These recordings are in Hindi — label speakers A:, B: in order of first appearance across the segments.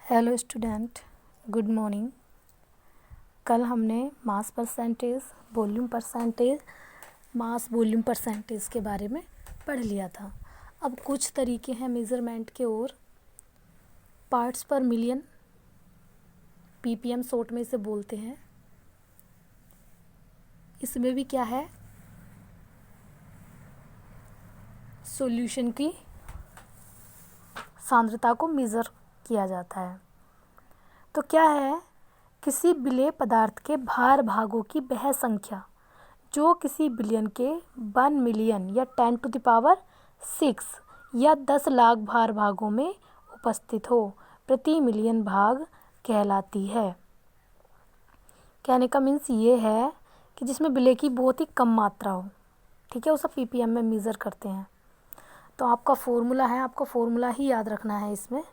A: Hello student, good morning. कल हमने mass percentage, volume percentage, mass volume percentage के बारे में पढ़ लिया था। अब कुछ तरीके हैं मेज़रमेंट के और पार्ट्स पर मिलियन, पीपीएम शॉर्ट में इसे बोलते हैं। इसमें भी क्या है, सॉल्यूशन की सांद्रता को मेज़र किया जाता है। तो क्या है, किसी विलेय पदार्थ के भार भागों की वह संख्या जो किसी बिलियन के 1 मिलियन या 10⁻6 या 10 लाख भार भागों में उपस्थित हो, प्रति मिलियन भाग कहलाती है। कहने का मीन्स ये है कि जिसमें विलेय की बहुत ही कम मात्रा हो, ठीक है, वो सब पीपीएम में मेज़र करते हैं। तो आपका फॉर्मूला है, आपको फॉर्मूला ही याद रखना है इसमें।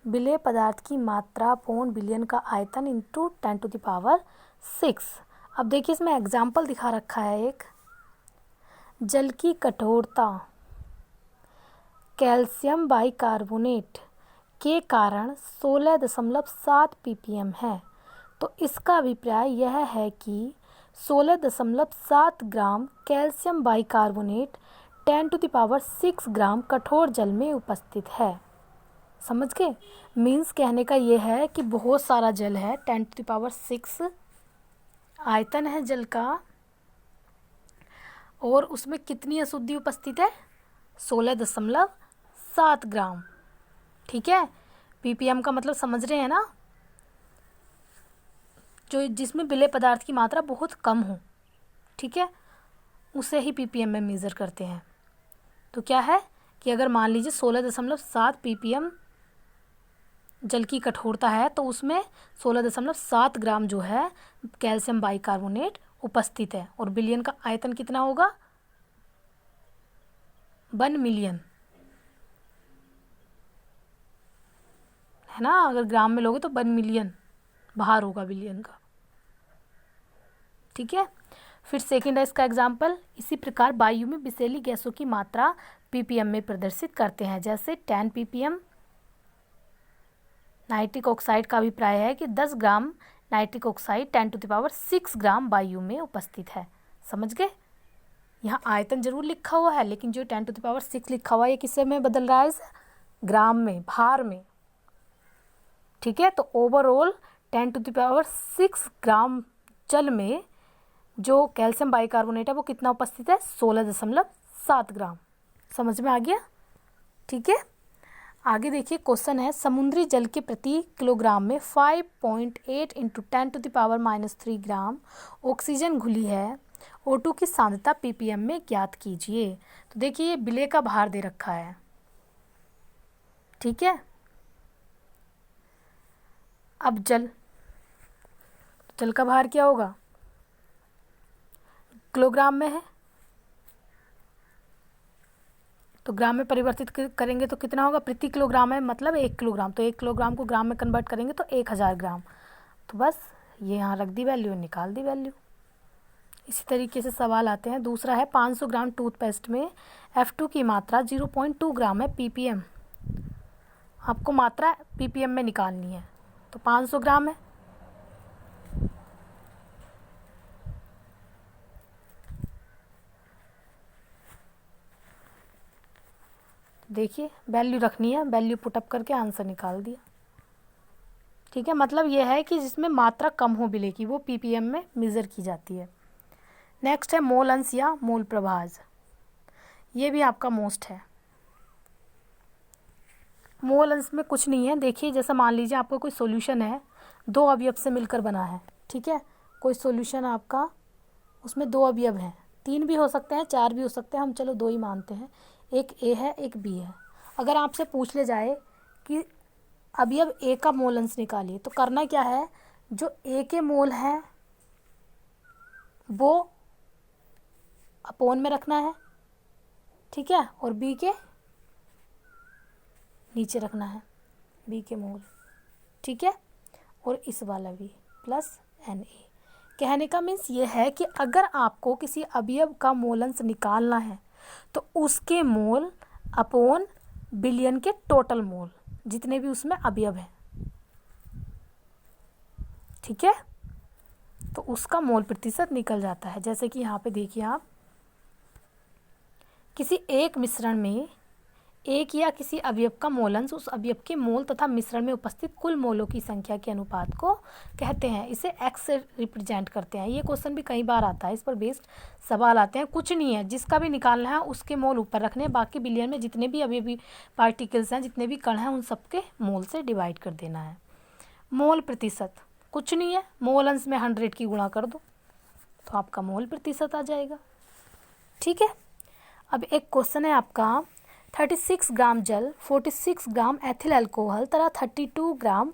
A: विलेय पदार्थ की मात्रा अपॉन बिलियन का आयतन इंटू 10⁻6। अब देखिए इसमें एग्जाम्पल दिखा रखा है एक, जल की कठोरता कैल्शियम बाइकार्बोनेट के कारण 16.7 ppm है। तो इसका अभिप्राय यह है कि 16.7 ग्राम कैल्शियम बाइकार्बोनेट 10⁻6 ग्राम कठोर जल में उपस्थित है। समझ गए? मीन्स कहने का ये है कि बहुत सारा जल है, 10⁻6 आयतन है जल का, और उसमें कितनी अशुद्धि उपस्थित है, 16.7 ग्राम। ठीक है, पीपीएम का मतलब समझ रहे हैं ना, जो जिसमें विलेय पदार्थ की मात्रा बहुत कम हो, ठीक है, उसे ही पीपीएम में मेज़र करते हैं। तो क्या है कि अगर मान लीजिए 16.7 ppm जल की कठोरता है, तो उसमें 16.7 ग्राम जो है कैल्शियम बाइकार्बोनेट उपस्थित है, और बिलियन का आयतन कितना होगा, 1 मिलियन, है ना। अगर ग्राम में लोगे तो 1 मिलियन भार होगा बिलियन का। ठीक है, फिर सेकेंड है इसका एग्जाम्पल। इसी प्रकार वायु में विषैली गैसों की मात्रा पीपीएम में प्रदर्शित करते हैं। जैसे 10 ppm नाइट्रिक ऑक्साइड का अभिप्राय है कि 10 ग्राम नाइट्रिक ऑक्साइड 10⁻6 ग्राम वायु में उपस्थित है। समझ गए? यहाँ आयतन जरूर लिखा हुआ है, लेकिन जो 10⁻6 लिखा हुआ है ये किससे में बदल रहा है, ग्राम में, भार में। ठीक है, तो ओवरऑल 10⁻6 ग्राम जल में जो कैल्शियम बाइकार्बोनेट है वो कितना उपस्थित है, 16.7 ग्राम। समझ में आ गया? ठीक है, आगे देखिए क्वेश्चन है, समुद्री जल के प्रति किलोग्राम में 5.8 × 10⁻³ ग्राम ऑक्सीजन घुली है, O2 की सांद्रता पीपीएम में ज्ञात कीजिए। तो देखिए ये विलेय का भार दे रखा है, ठीक है। अब जल का भार क्या होगा, किलोग्राम में है, तो ग्राम में परिवर्तित करेंगे तो कितना होगा, प्रति किलोग्राम है मतलब 1 किलोग्राम, तो 1 किलोग्राम को ग्राम में कन्वर्ट करेंगे तो 1000 ग्राम। तो बस ये यहाँ रख दी वैल्यू, निकाल दी वैल्यू। इसी तरीके से सवाल आते हैं। दूसरा है, 500 ग्राम टूथपेस्ट में F2 की मात्रा 0.2 ग्राम है पीपीएम। आपको मात्रा पीपीएम में निकालनी है, तो 500 ग्राम है, देखिए वैल्यू रखनी है, वैल्यू पुटअप करके आंसर निकाल दिया। ठीक है, मतलब यह है कि जिसमें मात्रा कम हो विलेय की वो पीपीएम में मेज़र की जाती है। नेक्स्ट है मोल अंश या मोल प्रभाज। ये भी आपका मोस्ट है। मोल अंश में कुछ नहीं है। देखिए जैसा मान लीजिए आपका कोई सॉल्यूशन है, 2 अवयव से मिलकर बना है, ठीक है। कोई सॉल्यूशन आपका, उसमें 2 अवयव हैं, 3 भी हो सकते हैं, 4 भी हो सकते हैं, हम चलो 2 ही मानते हैं। एक ए है, एक बी है। अगर आपसे पूछ ले जाए कि अवयव ए का मोल अंश निकालिए, तो करना क्या है, जो ए के मोल है वो अपोन में रखना है, ठीक है, और बी के नीचे रखना है, बी के मोल, ठीक है, और इस वाला भी प्लस Na। कहने का मीन्स ये है कि अगर आपको किसी अवयव का मोल अंश निकालना है तो उसके मोल अपोन बिलियन के टोटल मोल, जितने भी उसमें अवयव हैं, ठीक है, तो उसका मोल प्रतिशत निकल जाता है। जैसे कि यहाँ पे देखिए आप, किसी एक मिश्रण में एक या किसी अवयव का मोलंश उस अवयव के मोल तथा मिश्रण में उपस्थित कुल मोलों की संख्या के अनुपात को कहते हैं। इसे एक्स से रिप्रेजेंट करते हैं। ये क्वेश्चन भी कई बार आता है, इस पर बेस्ड सवाल आते हैं। कुछ नहीं है, जिसका भी निकालना है उसके मोल ऊपर रखने हैं, बाकी बिलियन में जितने भी अवयवी पार्टिकल्स हैं, जितने भी कण हैं, उन सबके मोल से डिवाइड कर देना है। मोल प्रतिशत कुछ नहीं है, मोल अंश में 100 की गुणा कर दो तो आपका मोल प्रतिशत आ जाएगा। ठीक है, अब एक क्वेश्चन है आपका, 36 ग्राम जल, 46 ग्राम एथिल अल्कोहल तथा 32 ग्राम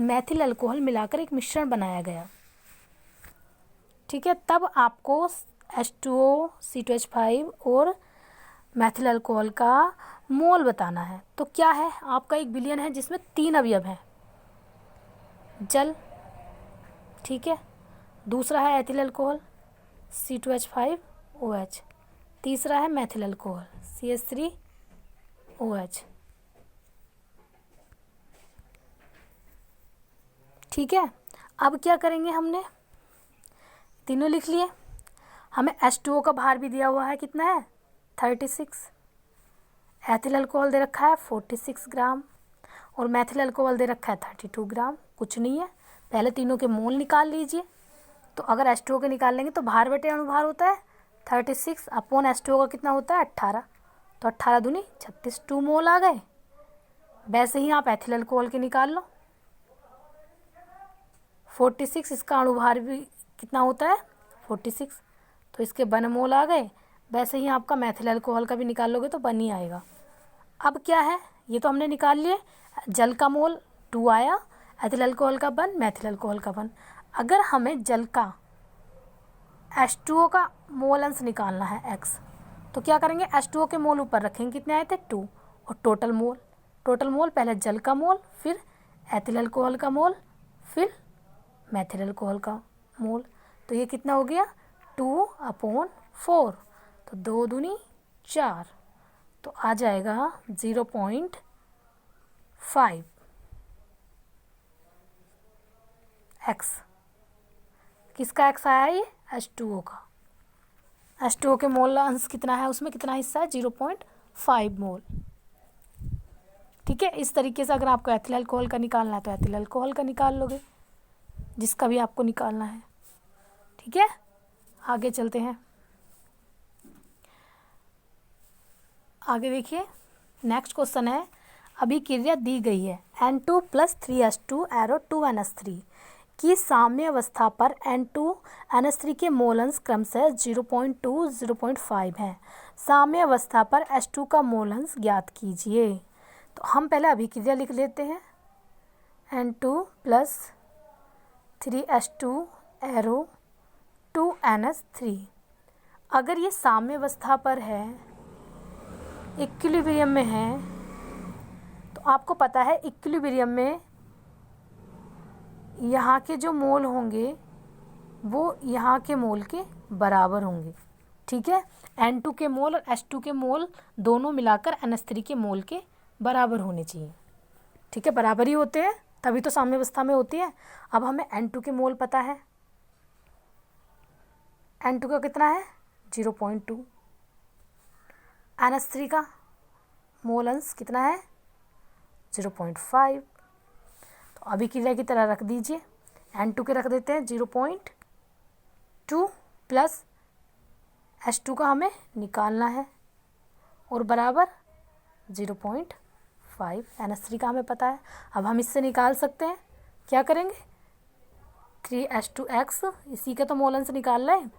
A: मैथिल अल्कोहल मिलाकर एक मिश्रण बनाया गया। ठीक है, तब आपको H2O, C2H5 और मैथिल अल्कोहल का मोल बताना है। तो क्या है, आपका एक बिलियन है जिसमें 3 अवयव हैं, जल, ठीक है, दूसरा है एथिल अल्कोहल C2H5OH, तीसरा है मैथिल अल्कोहल CH3OH। ठीक है, अब क्या करेंगे, हमने तीनों लिख लिए, हमें H2O का भार भी दिया हुआ है, कितना है 36, एथिल अल्कोहल दे रखा है 46 ग्राम और मैथिल अल्कोहल दे रखा है 32 ग्राम। कुछ नहीं है, पहले तीनों के मोल निकाल लीजिए। तो अगर H2O के निकाल लेंगे तो भार बटे अणुभार होता है 36 अपॉन H2O का कितना होता है 18, तो 18 दूनी 36, 2 मोल आ गए। वैसे ही आप एथिल अल्कोहल के निकाल लो, 46, इसका अणुभार भी कितना होता है 46, तो इसके 1 मोल आ गए। वैसे ही आपका मैथिल अल्कोहल का भी निकाल लोगे तो 1 ही आएगा। अब क्या है, ये तो हमने निकाल लिए, जल का मोल 2 आया, एथिल अल्कोहल का 1, मैथिल अल्कोहल का 1। अगर हमें जल का H2O का मोल अंश निकालना है x, तो क्या करेंगे, H2O के मोल ऊपर रखेंगे, कितने आए थे 2, और टोटल मोल पहले जल का मोल, फिर एथिल अल्कोहल का मोल, फिर मैथिल अल्कोहल का मोल। तो ये कितना हो गया 2/4, तो 2 दूनी 4, तो आ जाएगा 0.5 x। किसका x आया, ये H2O का। H2O के मोल अंश कितना है, उसमें कितना हिस्सा है 0.5 मोल। ठीक है, इस तरीके से अगर आपको एथिल अल्कोहल का निकालना है तो एथिल अल्कोहल का निकाल लोगे, जिसका भी आपको निकालना है। ठीक है, आगे चलते हैं। आगे देखिए, नेक्स्ट क्वेश्चन है, अभिक्रिया दी गई है N2 + 3H2 एरो 2NH3 की साम्य अवस्था पर N2NH3 के मोल अंश क्रमशः 0.2, 0.5 हैं। साम्य अवस्था पर H2 का मोल अंश ज्ञात कीजिए। तो हम पहले अभिक्रिया लिख लेते हैं, N2 + 3H2 एरो 2NH3। अगर ये साम्य अवस्था पर है, इक्विलिब्रियम में है, तो आपको पता है इक्विलिब्रियम में यहाँ के जो मोल होंगे वो यहाँ के मोल के बराबर होंगे। ठीक है, N2 के मोल और H2 के मोल दोनों मिलाकर NH3 के मोल के बराबर होने चाहिए। ठीक है, बराबर ही होते हैं तभी तो साम्य अवस्था में होती है। अब हमें N2 के मोल पता है, N2 का कितना है 0.2, NH3 का मोल अंश कितना है 0.5। तो अभिक्रिया की तरह रख दीजिए, N2 के रख देते हैं 0.2 प्लस H2 का हमें निकालना है और बराबर 0.5, NH3 का हमें पता है। अब हम इससे निकाल सकते हैं, क्या करेंगे 3H2X, इसी का तो मोल अंश निकाल रहे हैं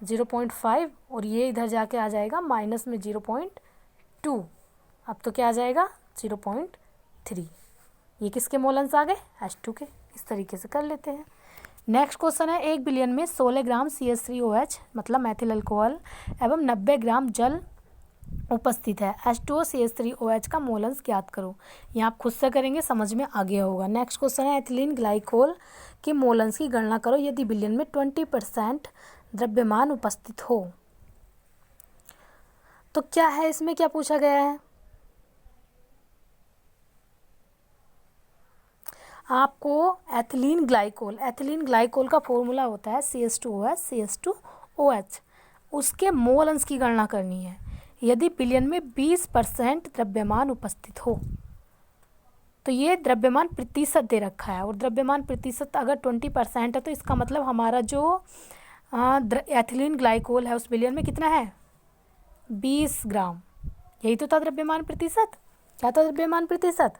A: 0.5, और ये इधर जाके आ जाएगा माइनस में 0.2। अब तो क्या आ जाएगा 0.3। ये किसके मोल अंश आ गए H2 के। इस तरीके से कर लेते हैं। नेक्स्ट क्वेश्चन है, 1 बिलियन में 16 ग्राम CH3OH मतलब मैथिल अल्कोहल एवं 90 ग्राम जल उपस्थित है। H2O CH3OH का मोल अंश ज्ञात करो। ये आप खुद से करेंगे, समझ में आ गया होगा। नेक्स्ट क्वेश्चन है, एथिलीन ग्लाइकोल के मोल अंश की गणना करो यदि बिलियन में 20% द्रव्यमान उपस्थित हो। तो क्या है, इसमें क्या पूछा गया है, आपको एथिलीन ग्लाइकोल का फॉर्मूला होता है CH2OH CH2OH। उसके मोल अंश की गणना करनी है यदि विलयन में 20% द्रव्यमान उपस्थित हो। तो ये द्रव्यमान प्रतिशत दे रखा है, और द्रव्यमान प्रतिशत अगर 20% है तो इसका मतलब हमारा जो एथिलीन ग्लाइकोल है उस विलयन में कितना है, 20 ग्राम। यही तो था द्रव्यमान प्रतिशत। क्या था द्रव्यमान प्रतिशत?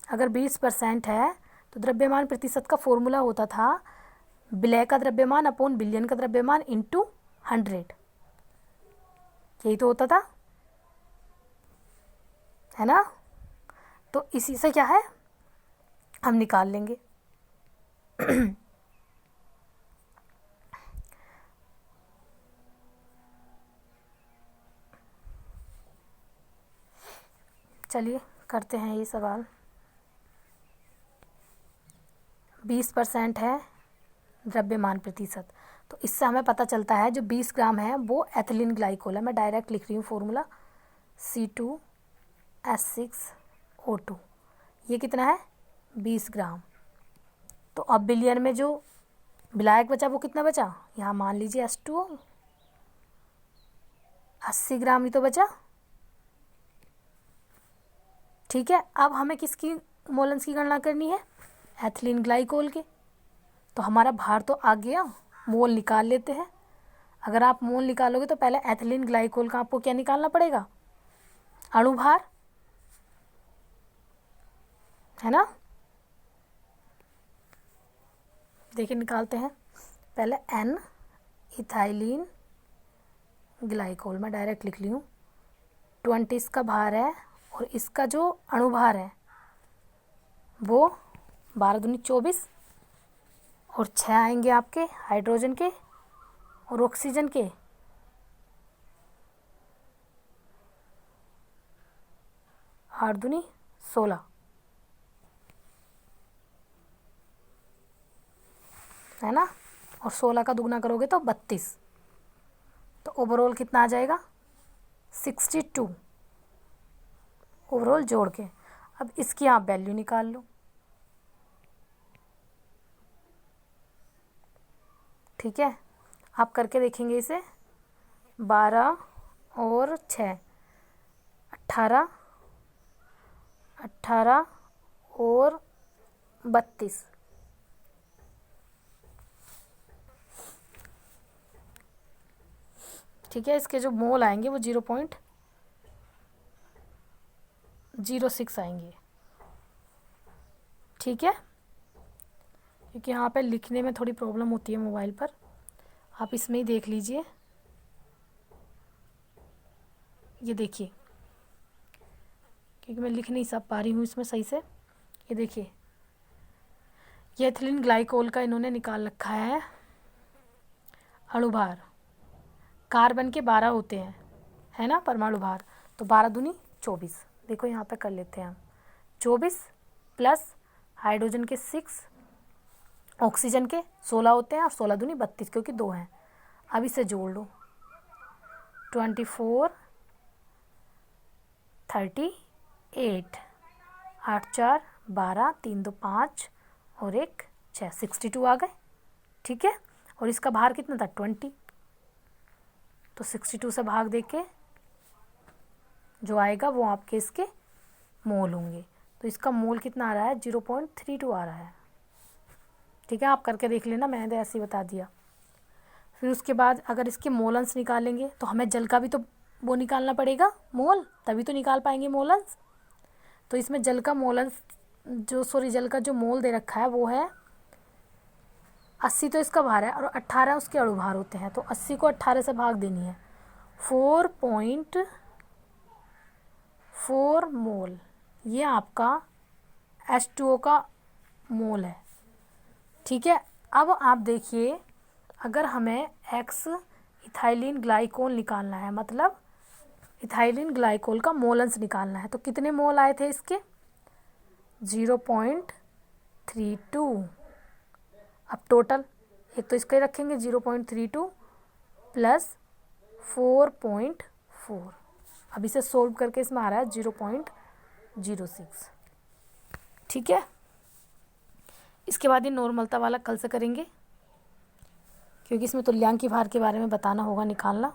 A: अगर 20% है तो द्रव्यमान प्रतिशत का फॉर्मूला होता था विलय का द्रव्यमान अपॉन विलयन का द्रव्यमान इंटू 100। यही तो होता था, है ना। तो इसी से क्या है हम निकाल लेंगे। चलिए करते हैं ये सवाल। 20% है द्रव्यमान प्रतिशत, तो इससे हमें पता चलता है जो 20 ग्राम है वो एथिलीन ग्लाइकोल है। मैं डायरेक्ट लिख रही हूँ फॉर्मूला C2H6O2। ये कितना है, 20 ग्राम। तो अब विलयन में जो विलायक बचा वो कितना बचा, यहाँ मान लीजिए H2O 80 ग्राम ही तो बचा। ठीक है, अब हमें किसकी मोल अंश की गणना करनी है, एथिलीन ग्लाइकोल के। तो हमारा भार तो आ गया, मोल निकाल लेते हैं। अगर आप मोल निकालोगे तो पहले एथिलीन ग्लाइकोल का आपको क्या निकालना पड़ेगा, अणुभार, है ना। देखिए निकालते हैं। पहले N इथाइलिन ग्लाइकोल, मैं डायरेक्ट लिख ली हूँ। 20 इसका भार है और इसका जो अणुभार है वो 12 दूनी 24, और 6 आएंगे आपके हाइड्रोजन के और ऑक्सीजन के 8 दूनी 16, है ना। और 16 का दुगना करोगे तो 32। तो ओवरऑल कितना आ जाएगा, 62 ओवरऑल जोड़ के। अब इसकी आप वैल्यू निकाल लो। ठीक है, आप करके देखेंगे इसे। 12 और 6 18, 18 और 32। ठीक है, इसके जो मोल आएंगे वो 0.06 आएंगे। ठीक है, क्योंकि यहाँ पे लिखने में थोड़ी प्रॉब्लम होती है मोबाइल पर, आप इसमें ही देख लीजिए। ये देखिए, क्योंकि मैं लिख नहीं सब पा रही हूँ इसमें सही से। ये देखिए, ये एथिलीन ग्लाइकोल का इन्होंने निकाल रखा है अणुभार। कार्बन के 12 होते हैं, है ना, परमाणु भार। तो 12 दूनी 24। देखो यहाँ पे कर लेते हैं हम। 24 प्लस हाइड्रोजन के 6, ऑक्सीजन के 16 होते हैं, और 16 दूनी 32 क्योंकि 2 हैं। अब इसे जोड़ लो। 24 38, 8 4 12, 3 2 5 और 1 6, 62 आ गए। ठीक है, और इसका भार कितना था, 20। तो 62 से भाग दे के जो आएगा वो आपके इसके मोल होंगे। तो इसका मोल कितना आ रहा है, 0.32 आ रहा है। ठीक है, आप करके देख लेना, मैंने तो ऐसे ही बता दिया। फिर उसके बाद अगर इसके मोल अंश निकालेंगे तो हमें जल का भी तो वो निकालना पड़ेगा मोल, तभी तो निकाल पाएंगे मोल अंश। तो इसमें जल का मोल अंश जल का जो मोल दे रखा है वो है 80। तो इसका भार है और 18 उसके अणुभार होते हैं। तो 80 को 18 से भाग देनी है। 4.4 मोल, ये आपका H2O का मोल है। ठीक है, अब आप देखिए, अगर हमें X इथाइलिन ग्लाइकोल निकालना है, मतलब इथाइलिन ग्लाइकोल का मोल अंश निकालना है, तो कितने मोल आए थे इसके, 0.32। अब टोटल एक तो इसका ही रखेंगे 0.32 प्लस 4.4। अब इसे सोल्व करके इसमें आ रहा है 0.06। ठीक है, इसके बाद ये नॉर्मलता वाला कल से करेंगे, क्योंकि इसमें तुल्यांकी भार के बारे में बताना होगा, निकालना।